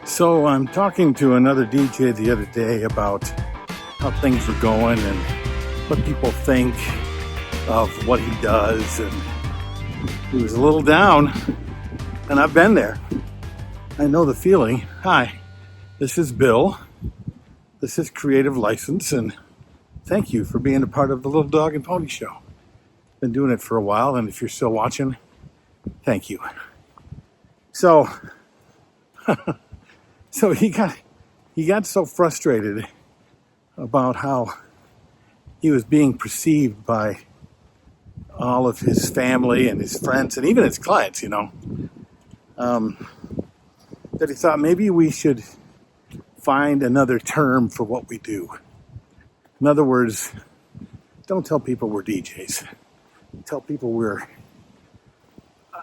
So I'm talking to another DJ the other day about how things are going and what people think of what he does, and he was a little down, and I've been there. I know the feeling. Hi, this is Bill. This is Creative License, and thank you for being a part of the Little Dog and Pony Show. Been doing it for a while, and if you're still watching, thank you. So he got so frustrated about how he was being perceived by all of his family and his friends and even his clients, that he thought maybe we should find another term for what we do. In other words, don't tell people we're DJs. Tell people we're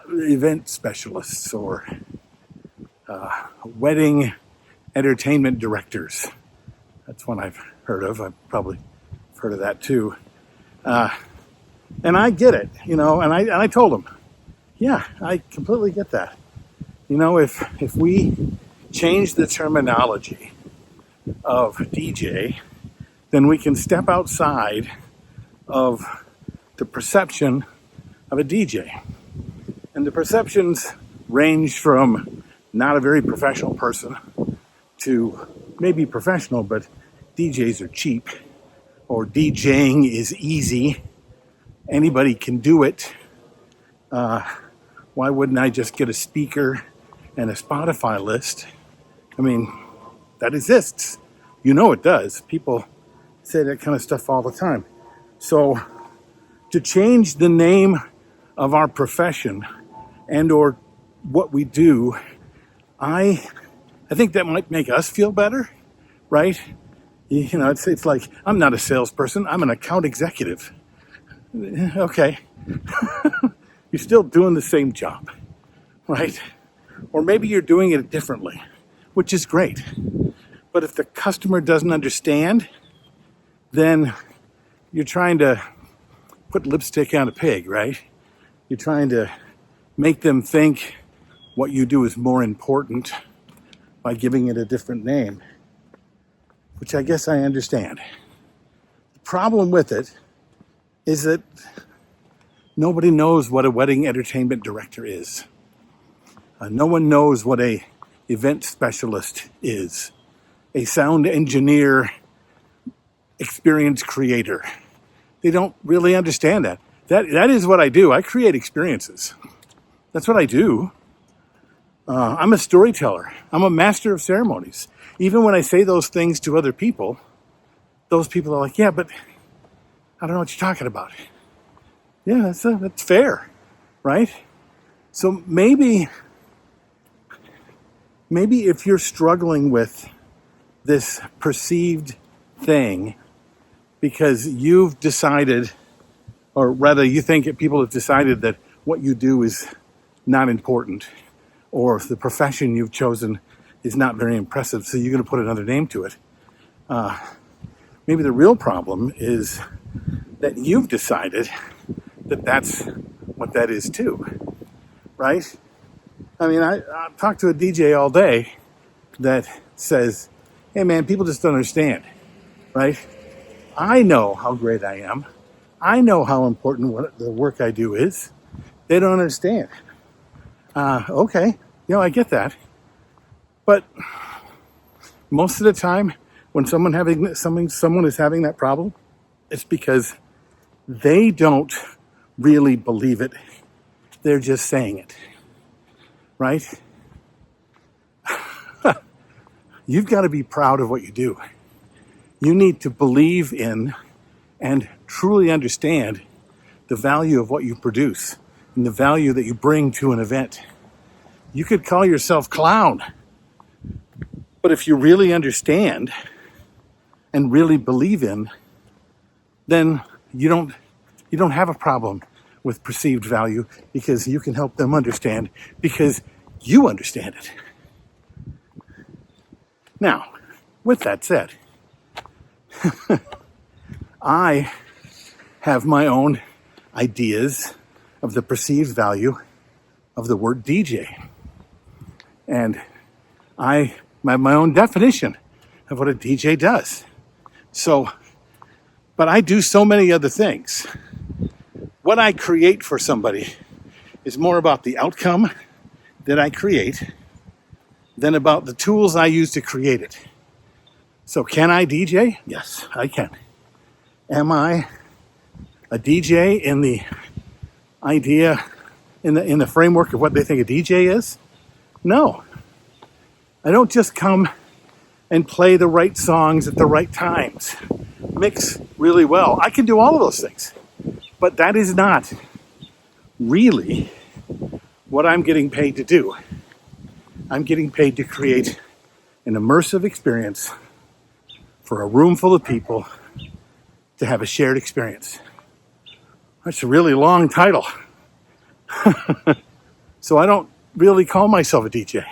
event specialists or wedding entertainment directors. That's one I've heard of. I've probably heard of that too. And I get it, and I told him, yeah, I completely get that. If we change the terminology of DJ, then we can step outside of the perception of a DJ. And the perceptions range from not a very professional person to maybe professional, but DJs are cheap, or DJing is easy. Anybody can do it. Why wouldn't I just get a speaker and a Spotify list? I mean, that exists. It does. People say that kind of stuff all the time. So to change the name of our profession and or what we do, I think that might make us feel better, right? It's like, I'm not a salesperson, I'm an account executive. Okay. You're still doing the same job, right? Or maybe you're doing it differently, which is great. But if the customer doesn't understand, then you're trying to put lipstick on a pig, right? You're trying to make them think what you do is more important by giving it a different name, which I guess I understand. The problem with it is that nobody knows what a wedding entertainment director is. No one knows what a event specialist is, a sound engineer, experience creator. They don't really understand that. That is what I do. I create experiences. That's what I do. I'm a storyteller. I'm a master of ceremonies. Even when I say those things to other people, those people are like, yeah, but I don't know what you're talking about. Yeah, that's fair, right? So maybe if you're struggling with this perceived thing because you've decided, or rather you think that people have decided that what you do is not important, or the profession you've chosen is not very impressive, so you're going to put another name to it. Maybe the real problem is that you've decided that that's what that is too, right? I mean, I talk to a DJ all day that says, hey man, people just don't understand, right? I know how great I am. I know how important what the work I do is. They don't understand. Okay, I get that. But most of the time, when someone is having that problem, it's because they don't really believe it. They're just saying it, right? You've got to be proud of what you do. You need to believe in and truly understand the value of what you produce and the value that you bring to an event. You could call yourself clown, but if you really understand and really believe in, then you don't have a problem with perceived value, because you can help them understand because you understand it. Now, with that said, I have my own ideas of the perceived value of the word DJ. And I my own definition of what a DJ does. So, but I do so many other things. What I create for somebody is more about the outcome that I create than about the tools I use to create it. So can I DJ? Yes, I can. Am I a DJ in the idea, in the framework of what they think a DJ is? No. I don't just come and play the right songs at the right times, mix really well. I can do all of those things, but that is not really what I'm getting paid to do. I'm getting paid to create an immersive experience for a room full of people to have a shared experience. That's a really long title. So I don't really call myself a DJ.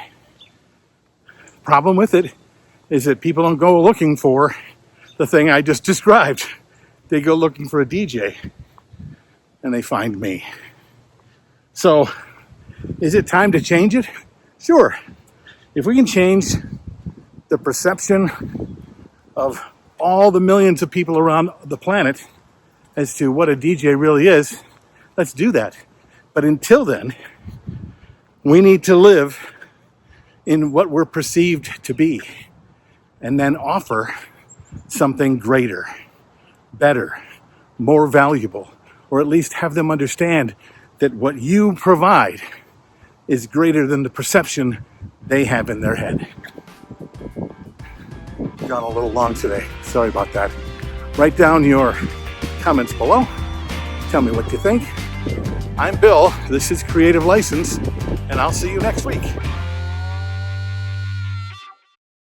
Problem with it is that people don't go looking for the thing I just described. They go looking for a DJ and they find me. So is it time to change it? Sure. If we can change the perception of all the millions of people around the planet as to what a DJ really is, let's do that. But until then, we need to live in what we're perceived to be and then offer something greater, better, more valuable, or at least have them understand that what you provide is greater than the perception they have in their head. Gone a little long today. Sorry about that. Write down your comments below. Tell me what you think. I'm Bill. This is Creative License, and I'll see you next week.